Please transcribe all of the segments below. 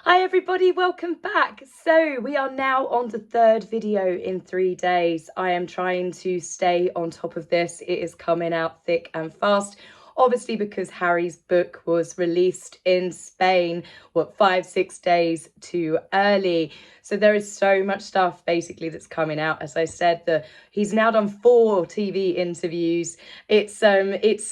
Hi everybody, welcome back. So we are now on the third video in 3 days. I am trying to stay on top of this. It is coming out thick and fast. Obviously because Harry's book was released in Spain, 5-6 days too early. So there is so much stuff basically that's coming out. As I said, he's now done 4 TV interviews. It's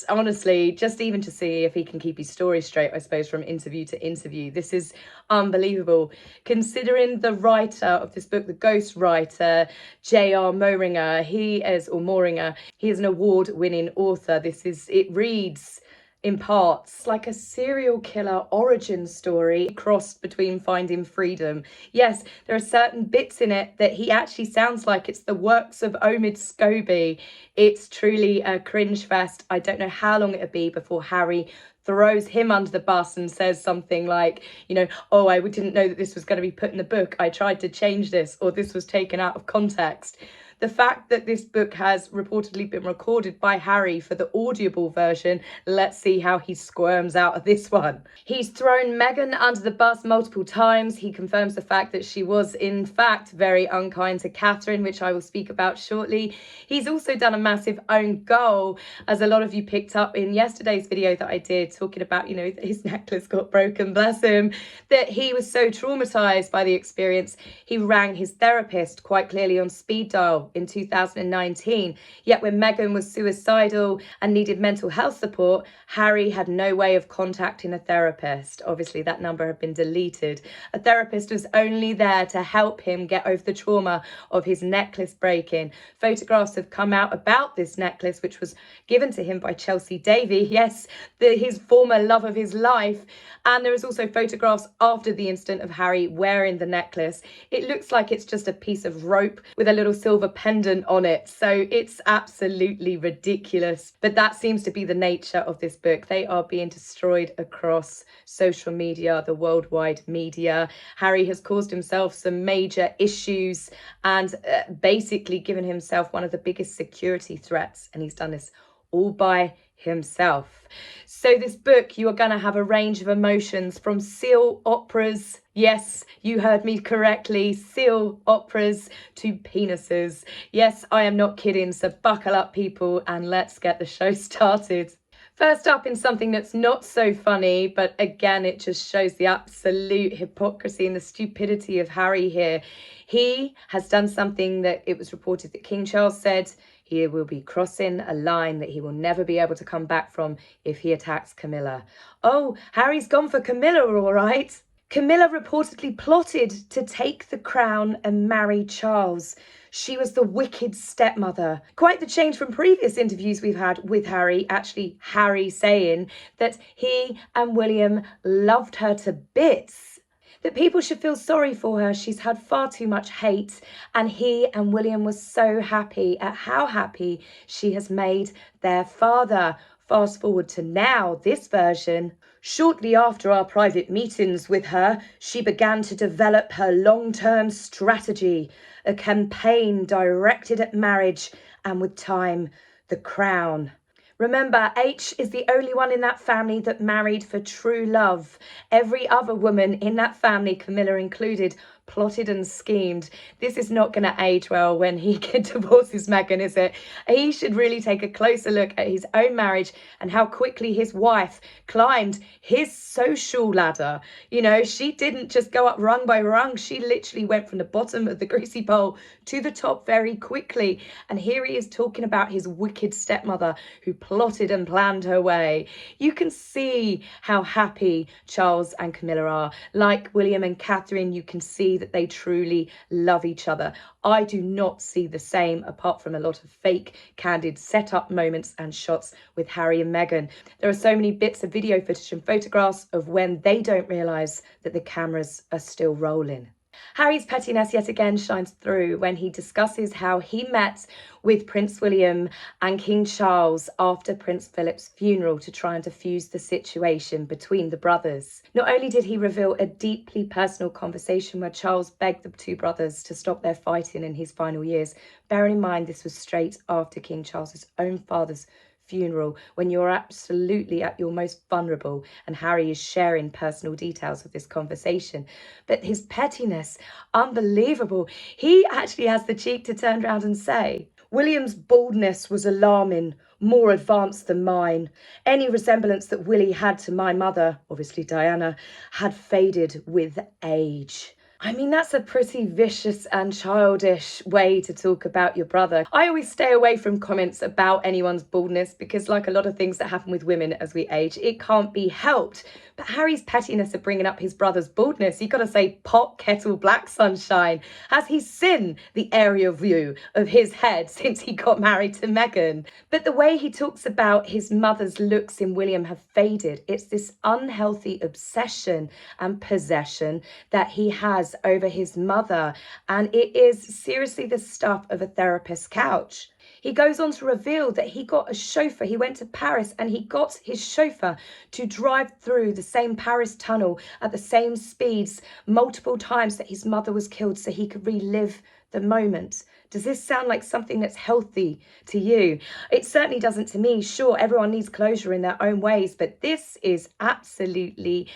honestly just even to see if he can keep his story straight, I suppose, from interview to interview. This is unbelievable, considering the writer of this book, the ghost writer, J.R. Moehringer, he is an award-winning author. It reads in parts like a serial killer origin story crossed between Finding Freedom. Yes, there are certain bits in it that he actually sounds like it's the works of Omid Scobie. It's truly a cringe fest. I don't know how long it'll be before Harry throws him under the bus and says something like, oh, I didn't know that this was going to be put in the book. I tried to change this, or this was taken out of context. The fact that this book has reportedly been recorded by Harry for the audible version, let's see how he squirms out of this one. He's thrown Meghan under the bus multiple times. He confirms the fact that she was, in fact, very unkind to Catherine, which I will speak about shortly. He's also done a massive own goal, as a lot of you picked up in yesterday's video that I did, talking about, that his necklace got broken, bless him, that he was so traumatized by the experience, he rang his therapist quite clearly on speed dial in 2019. Yet when Meghan was suicidal and needed mental health support, Harry had no way of contacting a therapist. Obviously, that number had been deleted. A therapist was only there to help him get over the trauma of his necklace breaking. Photographs have come out about this necklace, which was given to him by Chelsea Davy, yes, his former love of his life. And there is also photographs after the incident of Harry wearing the necklace. It looks like it's just a piece of rope with a little silver pendant on it. So it's absolutely ridiculous. But that seems to be the nature of this book. They are being destroyed across social media, the worldwide media. Harry has caused himself some major issues and basically given himself one of the biggest security threats. And he's done this all by himself. So this book, you are going to have a range of emotions, from seal operas, yes, you heard me correctly, seal operas, to penises. Yes, I am not kidding, so buckle up people and let's get the show started. First up, in something that's not so funny, but again, it just shows the absolute hypocrisy and the stupidity of Harry here. He has done something that it was reported that King Charles said he will be crossing a line that he will never be able to come back from if he attacks Camilla. Oh, Harry's gone for Camilla, all right. Camilla reportedly plotted to take the crown and marry Charles. She was the wicked stepmother. Quite the change from previous interviews we've had with Harry, actually Harry saying that he and William loved her to bits. That people should feel sorry for her. She's had far too much hate, and he and William were so happy at how happy she has made their father. Fast forward to now, this version. Shortly after our private meetings with her, she began to develop her long-term strategy, a campaign directed at marriage and, with time, the crown. Remember, H is the only one in that family that married for true love. Every other woman in that family, Camilla included, plotted and schemed. This is not going to age well when he divorces Meghan, is it? He should really take a closer look at his own marriage and how quickly his wife climbed his social ladder. She didn't just go up rung by rung. She literally went from the bottom of the greasy pole to the top very quickly. And here he is talking about his wicked stepmother who plotted and planned her way. You can see how happy Charles and Camilla are. Like William and Catherine, you can see that they truly love each other. I do not see the same, apart from a lot of fake, candid set-up moments and shots with Harry and Meghan. There are so many bits of video footage and photographs of when they don't realise that the cameras are still rolling. Harry's pettiness yet again shines through when he discusses how he met with Prince William and King Charles after Prince Philip's funeral to try and diffuse the situation between the brothers. Not only did he reveal a deeply personal conversation where Charles begged the two brothers to stop their fighting in his final years, bearing in mind this was straight after King Charles's own father's funeral when you're absolutely at your most vulnerable, and Harry is sharing personal details of this conversation. But his pettiness, unbelievable. He actually has the cheek to turn around and say, William's baldness was alarming, more advanced than mine. Any resemblance that Willie had to my mother, obviously Diana, had faded with age. I mean, that's a pretty vicious and childish way to talk about your brother. I always stay away from comments about anyone's baldness because, like a lot of things that happen with women as we age, it can't be helped. But Harry's pettiness of bringing up his brother's baldness, you've got to say pot, kettle, black, sunshine. Has he seen the aerial view of his head since he got married to Meghan? But the way he talks about his mother's looks in William have faded. It's this unhealthy obsession and possession that he has over his mother, and it is seriously the stuff of a therapist's couch. He goes on to reveal that he got a chauffeur. He went to Paris and he got his chauffeur to drive through the same Paris tunnel at the same speeds multiple times that his mother was killed so he could relive the moment. Does this sound like something that's healthy to you? It certainly doesn't to me. Sure, everyone needs closure in their own ways, but this is absolutely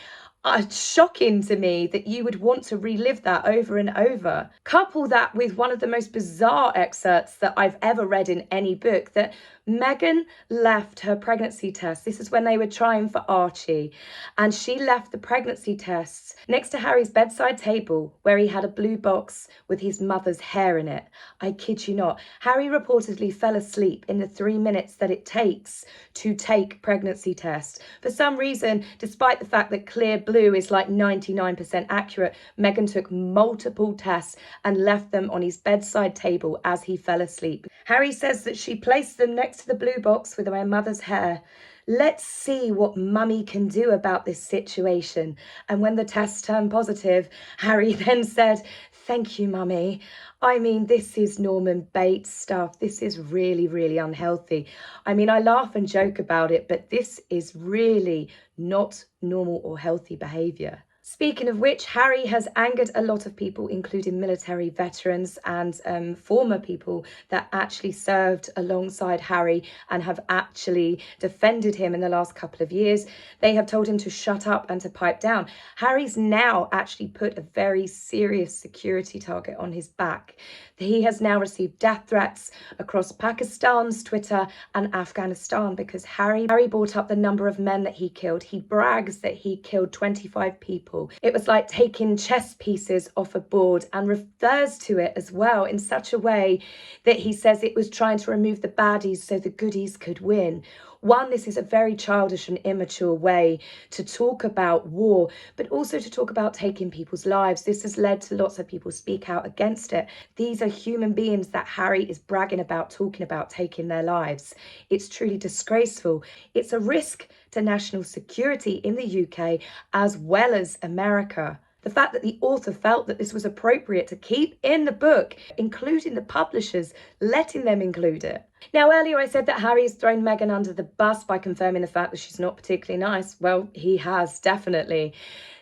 shocking to me that you would want to relive that over and over. Couple that with one of the most bizarre excerpts that I've ever read in any book, that Meghan left her pregnancy test. This is when they were trying for Archie, and she left the pregnancy tests next to Harry's bedside table where he had a blue box with his mother's hair in it. I kid you not. Harry reportedly fell asleep in the 3 minutes that it takes to take pregnancy tests. For some reason, despite the fact that clear blue is like 99% accurate, Meghan took multiple tests and left them on his bedside table as he fell asleep. Harry says that she placed them next to the blue box with my mother's hair. Let's see what mummy can do about this situation. And when the tests turned positive, Harry then said, thank you, mummy. I mean, this is Norman Bates stuff. This is really, really unhealthy. I mean, I laugh and joke about it, but this is really not normal or healthy behaviour. Speaking of which, Harry has angered a lot of people, including military veterans and former people that actually served alongside Harry and have actually defended him in the last couple of years. They have told him to shut up and to pipe down. Harry's now actually put a very serious security target on his back. He has now received death threats across Pakistan's Twitter and Afghanistan because Harry brought up the number of men that he killed. He brags that he killed 25 people. It was like taking chess pieces off a board, and refers to it as well in such a way that he says it was trying to remove the baddies so the goodies could win. One, this is a very childish and immature way to talk about war, but also to talk about taking people's lives. This has led to lots of people speak out against it. These are human beings that Harry is bragging about, talking about taking their lives. It's truly disgraceful. It's a risk to national security in the UK as well as America. The fact that the author felt that this was appropriate to keep in the book, including the publishers, letting them include it. Now, earlier I said that Harry has thrown Meghan under the bus by confirming the fact that she's not particularly nice. Well, he has, definitely.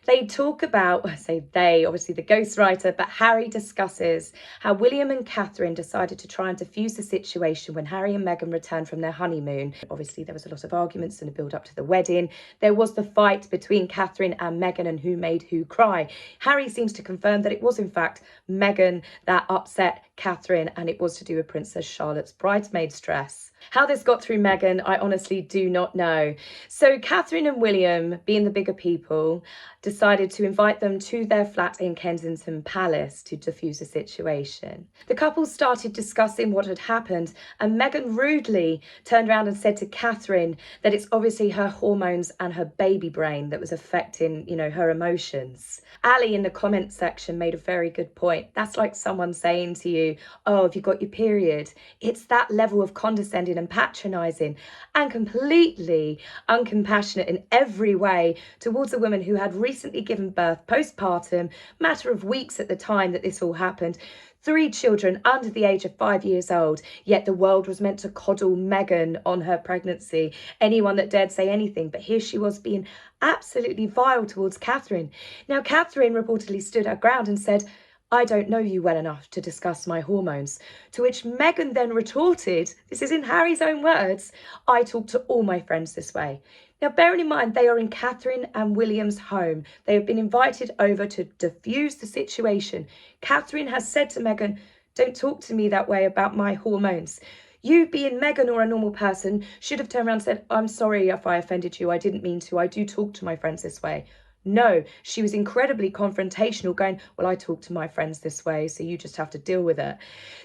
They talk about, I say they, obviously the ghostwriter, but Harry discusses how William and Catherine decided to try and diffuse the situation when Harry and Meghan returned from their honeymoon. Obviously, there was a lot of arguments in the build up to the wedding. There was the fight between Catherine and Meghan and who made who cry. Harry seems to confirm that it was, in fact, Meghan that upset Catherine, and it was to do with Princess Charlotte's bridesmaid's dress. How this got through Meghan, I honestly do not know. So Catherine and William, being the bigger people, decided to invite them to their flat in Kensington Palace to diffuse the situation. The couple started discussing what had happened, and Meghan rudely turned around and said to Catherine that it's obviously her hormones and her baby brain that was affecting, her emotions. Ali in the comments section made a very good point. That's like someone saying to you, oh, have you got your period? It's that level of condescending and patronising and completely uncompassionate in every way towards a woman who had recently given birth postpartum, matter of weeks at the time that this all happened, 3 children under the age of 5 years old, yet the world was meant to coddle Meghan on her pregnancy. Anyone that dared say anything, but here she was being absolutely vile towards Catherine. Now, Catherine reportedly stood her ground and said, I don't know you well enough to discuss my hormones. To which Meghan then retorted, this is in Harry's own words, I talk to all my friends this way. Now, bearing in mind, they are in Catherine and William's home. They have been invited over to diffuse the situation. Catherine has said to Meghan, don't talk to me that way about my hormones. You, being Meghan or a normal person, should have turned around and said, I'm sorry if I offended you. I didn't mean to. I do talk to my friends this way. No, she was incredibly confrontational, going, well, I talk to my friends this way, so you just have to deal with it.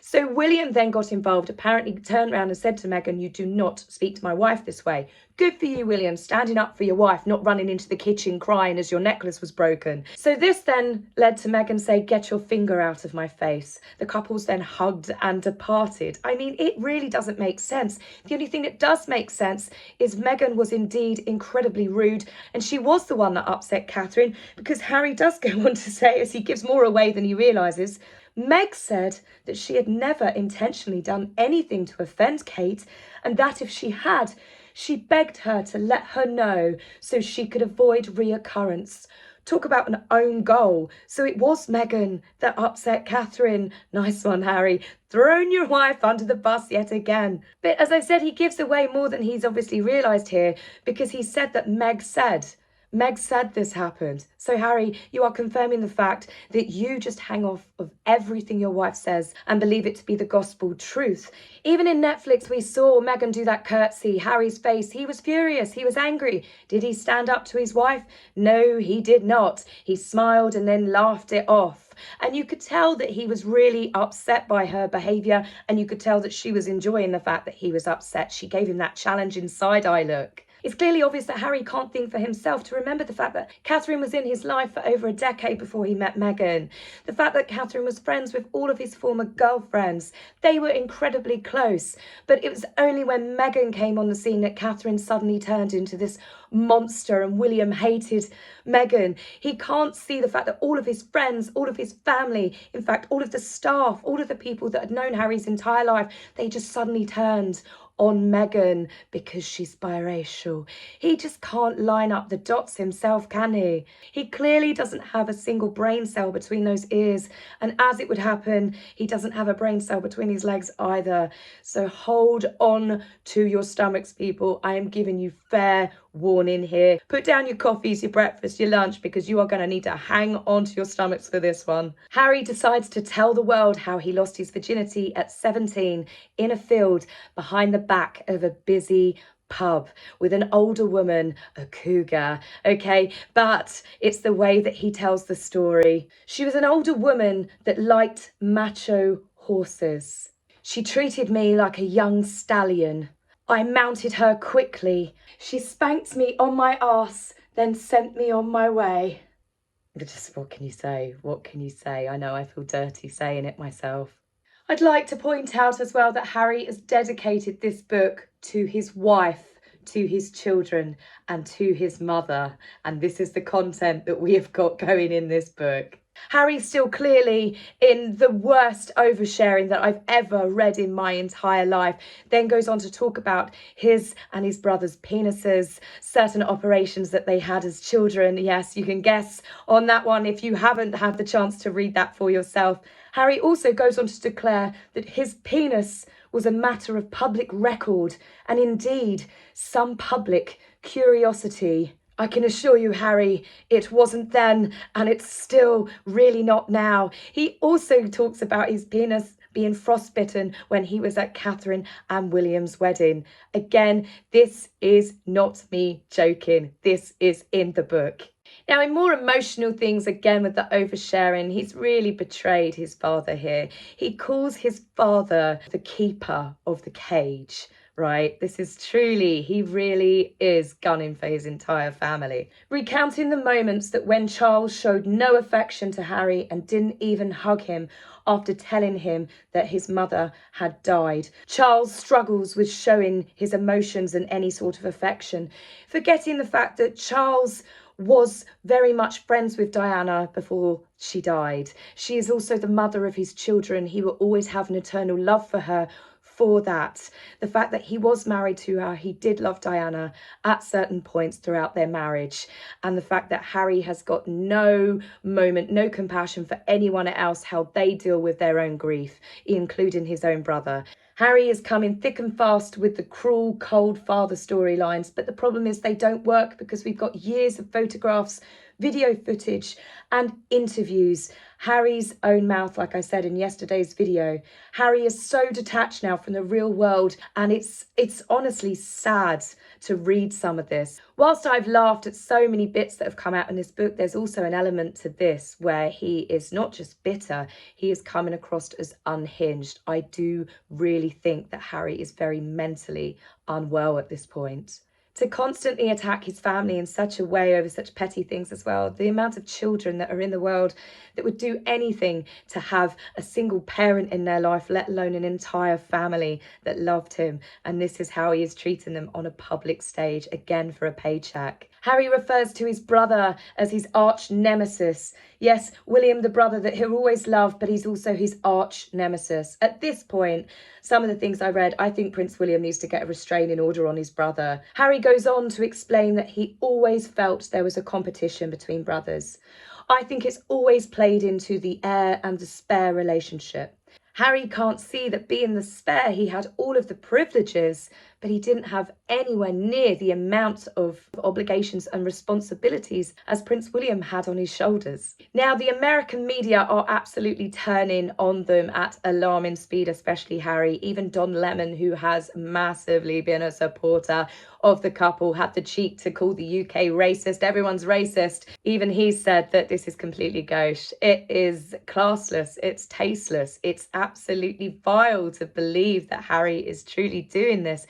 So William then got involved, apparently turned around and said to Meghan, you do not speak to my wife this way. Good for you, William, standing up for your wife, not running into the kitchen crying as your necklace was broken. So this then led to Meghan saying, get your finger out of my face. The couples then hugged and departed. I mean, it really doesn't make sense. The only thing that does make sense is Meghan was indeed incredibly rude, and she was the one that upset Catherine, because Harry does go on to say, as he gives more away than he realises, Meg said that she had never intentionally done anything to offend Kate, and that if she had, she begged her to let her know so she could avoid reoccurrence. Talk about an own goal. So it was Meghan that upset Catherine. Nice one, Harry. Thrown your wife under the bus yet again. But as I said, he gives away more than he's obviously realised here, because he said that Meg said this happened. So Harry, you are confirming the fact that you just hang off of everything your wife says and believe it to be the gospel truth. Even in Netflix, we saw Meghan do that curtsy. Harry's face, he was furious, he was angry. Did he stand up to his wife? No, he did not. He smiled and then laughed it off. And you could tell that he was really upset by her behaviour, and you could tell that she was enjoying the fact that he was upset. She gave him that challenging side-eye look. It's clearly obvious that Harry can't think for himself to remember the fact that Catherine was in his life for over a decade before he met Meghan. The fact that Catherine was friends with all of his former girlfriends. They were incredibly close. But it was only when Meghan came on the scene that Catherine suddenly turned into this monster, and William hated Meghan. He can't see the fact that all of his friends, all of his family, in fact, all of the staff, all of the people that had known Harry's entire life, they just suddenly turned on Meghan because she's biracial. He just can't line up the dots himself, can he? He clearly doesn't have a single brain cell between those ears, and as it would happen, he doesn't have a brain cell between his legs either. So hold on to your stomachs, people. I am giving you fair warning here. Put down your coffees, your breakfast, your lunch, because you are going to need to hang on to your stomachs for this one. Harry decides to tell the world how he lost his virginity at 17 in a field behind the back of a busy pub with an older woman, a cougar, okay? But it's the way that he tells the story. She was an older woman that liked macho horses. She treated me like a young stallion. I mounted her quickly. She spanked me on my arse, then sent me on my way. Just what can you say? What can you say? I know I feel dirty saying it myself. I'd like to point out as well that Harry has dedicated this book to his wife, to his children, and to his mother. And this is the content that we have got going in this book. Harry's still clearly in the worst oversharing that I've ever read in my entire life. Then goes on to talk about his and his brother's penises, certain operations that they had as children. Yes, you can guess on that one if you haven't had the chance to read that for yourself. Harry also goes on to declare that his penis was a matter of public record and indeed some public curiosity. I can assure you, Harry, it wasn't then, and it's still really not now. He also talks about his penis being frostbitten when he was at Catherine and William's wedding. Again, this is not me joking. This is in the book. Now, in more emotional things, again with the oversharing, he's really betrayed his father here. He calls his father the keeper of the cage. Right, this is truly, he really is gunning for his entire family. Recounting the moments that when Charles showed no affection to Harry and didn't even hug him after telling him that his mother had died. Charles struggles with showing his emotions and any sort of affection, forgetting the fact that Charles was very much friends with Diana before she died. She is also the mother of his children. He will always have an eternal love for her for that. The fact that he was married to her, he did love Diana at certain points throughout their marriage, and the fact that Harry has got no moment, no compassion for anyone else, how they deal with their own grief, including his own brother. Harry is coming thick and fast with the cruel, cold father storylines, but the problem is they don't work because we've got years of photographs, video footage and interviews. Harry's own mouth, like I said in yesterday's video. Harry is so detached now from the real world, and it's honestly sad to read some of this. Whilst I've laughed at so many bits that have come out in this book, there's also an element to this where he is not just bitter, he is coming across as unhinged. I do really think that Harry is very mentally unwell at this point. To constantly attack his family in such a way over such petty things as well. The amount of children that are in the world that would do anything to have a single parent in their life, let alone an entire family that loved him. And this is how he is treating them on a public stage, again for a paycheck. Harry refers to his brother as his arch nemesis. Yes, William, the brother that he'll always love, but he's also his arch nemesis. At this point, some of the things I read, I think Prince William needs to get a restraining order on his brother. Harry goes on to explain that he always felt there was a competition between brothers. I think it's always played into the heir and the spare relationship. Harry can't see that being the spare, he had all of the privileges, but he didn't have anywhere near the amount of obligations and responsibilities as Prince William had on his shoulders. Now, the American media are absolutely turning on them at alarming speed, especially Harry. Even Don Lemon, who has massively been a supporter of the couple, had the cheek to call the UK racist. Everyone's racist. Even he said that this is completely gauche. It is classless. It's tasteless. It's absolutely vile to believe that Harry is truly doing this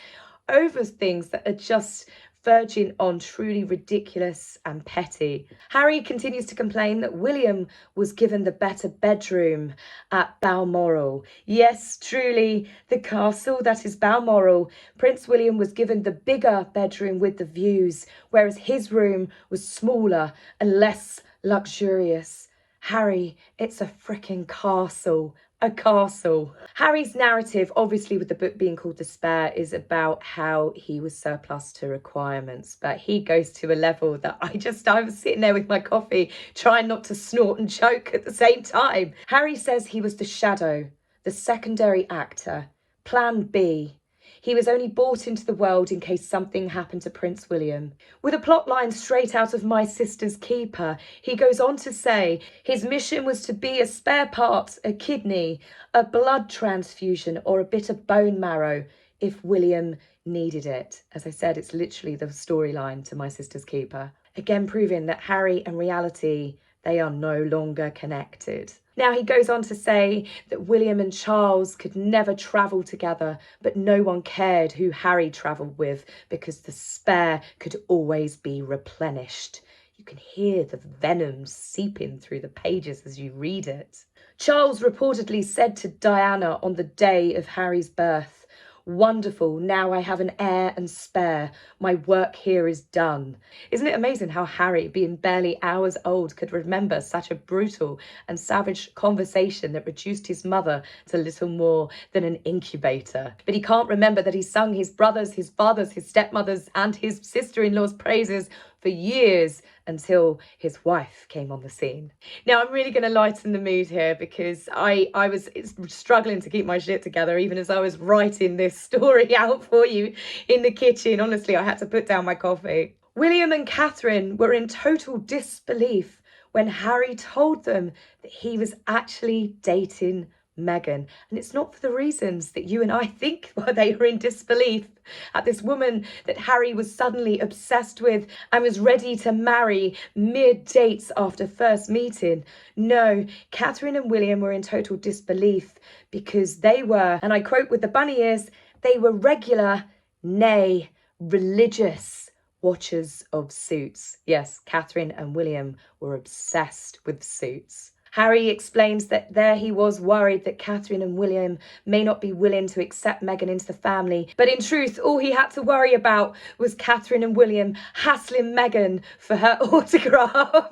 over things that are just verging on truly ridiculous and petty. Harry continues to complain that William was given the better bedroom at Balmoral. Yes, truly, the castle that is Balmoral. Prince William was given the bigger bedroom with the views, whereas his room was smaller and less luxurious. Harry, it's a freaking castle. A castle. Harry's narrative, obviously with the book being called The Spare, is about how he was surplus to requirements, but he goes to a level that I was sitting there with my coffee trying not to snort and choke at the same time. Harry says he was the shadow, the secondary actor, plan B. He was only brought into the world in case something happened to Prince William. With a plotline straight out of My Sister's Keeper, he goes on to say his mission was to be a spare part, a kidney, a blood transfusion, or a bit of bone marrow if William needed it. As I said, it's literally the storyline to My Sister's Keeper. Again, proving that Harry and reality, they are no longer connected. Now, he goes on to say that William and Charles could never travel together, but no one cared who Harry travelled with because the spare could always be replenished. You can hear the venom seeping through the pages as you read it. Charles reportedly said to Diana on the day of Harry's birth, "Wonderful, now I have an heir and spare. My work here is done." Isn't it amazing how Harry, being barely hours old, could remember such a brutal and savage conversation that reduced his mother to little more than an incubator? But he can't remember that he sung his brothers, his fathers, his stepmothers and his sister-in-law's praises for years until his wife came on the scene. Now, I'm really going to lighten the mood here because I was struggling to keep my shit together even as I was writing this story out for you in the kitchen. Honestly, I had to put down my coffee. William and Catherine were in total disbelief when Harry told them that he was actually dating Meghan. And it's not for the reasons that you and I think why they were in disbelief at this woman that Harry was suddenly obsessed with and was ready to marry mid-dates after first meeting. No, Catherine and William were in total disbelief because they were, and I quote with the bunny ears, they were regular, nay, religious watchers of Suits. Yes, Catherine and William were obsessed with Suits. Harry explains that there he was worried that Catherine and William may not be willing to accept Meghan into the family. But in truth, all he had to worry about was Catherine and William hassling Meghan for her autograph.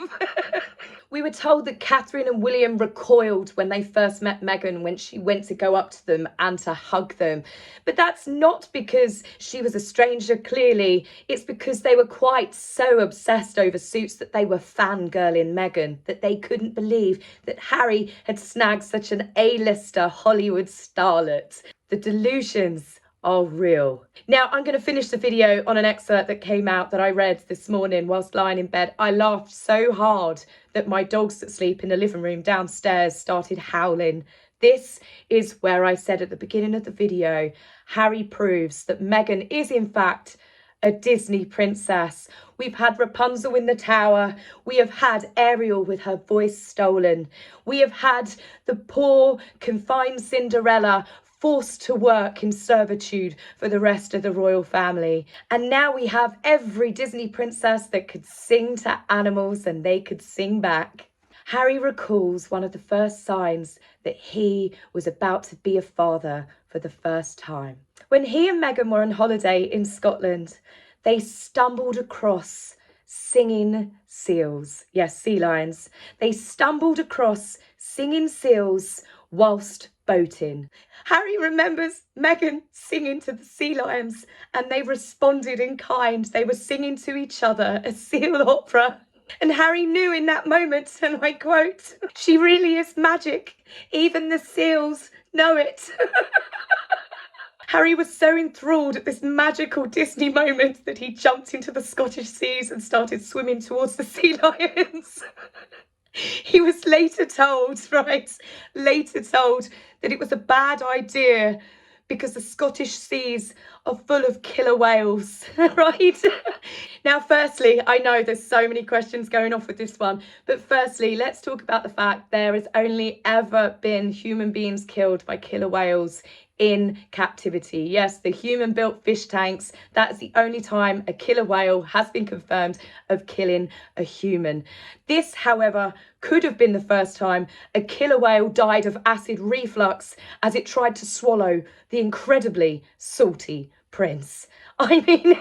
We were told that Catherine and William recoiled when they first met Meghan when she went to go up to them and to hug them. But that's not because she was a stranger, clearly. It's because they were quite so obsessed over Suits that they were fangirling Meghan, that they couldn't believe that Harry had snagged such an A-lister Hollywood starlet. The delusions are real. Now, I'm going to finish the video on an excerpt that came out that I read this morning whilst lying in bed. I laughed so hard that my dogs that sleep in the living room downstairs started howling. This is where I said at the beginning of the video, Harry proves that Meghan is in fact a Disney princess. We've had Rapunzel in the tower. We have had Ariel with her voice stolen. We have had the poor confined Cinderella forced to work in servitude for the rest of the royal family. And now we have every Disney princess that could sing to animals and they could sing back. Harry recalls one of the first signs that he was about to be a father for the first time. When he and Meghan were on holiday in Scotland, they stumbled across singing seals. Yes, sea lions. They stumbled across singing seals whilst boating. Harry remembers Meghan singing to the sea lions and they responded in kind. They were singing to each other a seal opera. And Harry knew in that moment, and I quote, "She really is magic. Even the seals know it." Harry was so enthralled at this magical Disney moment that he jumped into the Scottish seas and started swimming towards the sea lions. He was later told that it was a bad idea because the Scottish seas are full of killer whales, right? Now, firstly, I know there's so many questions going off with this one, but firstly, let's talk about the fact there has only ever been human beings killed by killer whales in captivity. Yes, the human-built fish tanks, that's the only time a killer whale has been confirmed of killing a human. This, however, could have been the first time a killer whale died of acid reflux as it tried to swallow the incredibly salty prince. I mean,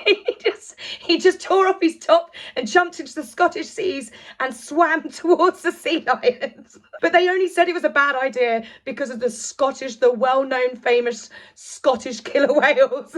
he just tore off his top and jumped into the Scottish seas and swam towards the sea lions. But they only said it was a bad idea because of the well-known famous Scottish killer whales.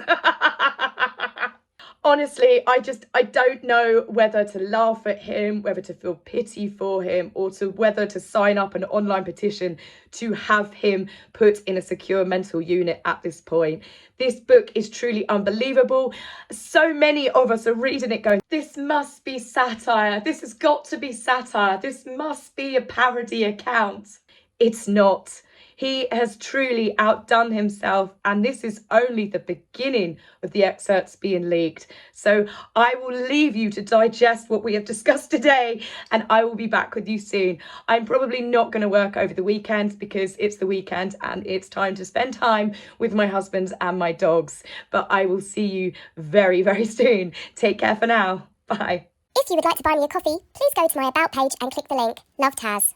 Honestly, I don't know whether to laugh at him, whether to feel pity for him, or whether to sign up an online petition to have him put in a secure mental unit at this point. This book is truly unbelievable. So many of us are reading it going, this must be satire. This has got to be satire. This must be a parody account. It's not. He has truly outdone himself, and this is only the beginning of the excerpts being leaked. So I will leave you to digest what we have discussed today, and I will be back with you soon. I'm probably not going to work over the weekend because it's the weekend and it's time to spend time with my husband and my dogs. But I will see you very, very soon. Take care for now. Bye. If you would like to buy me a coffee, please go to my About page and click the link. Love, Taz.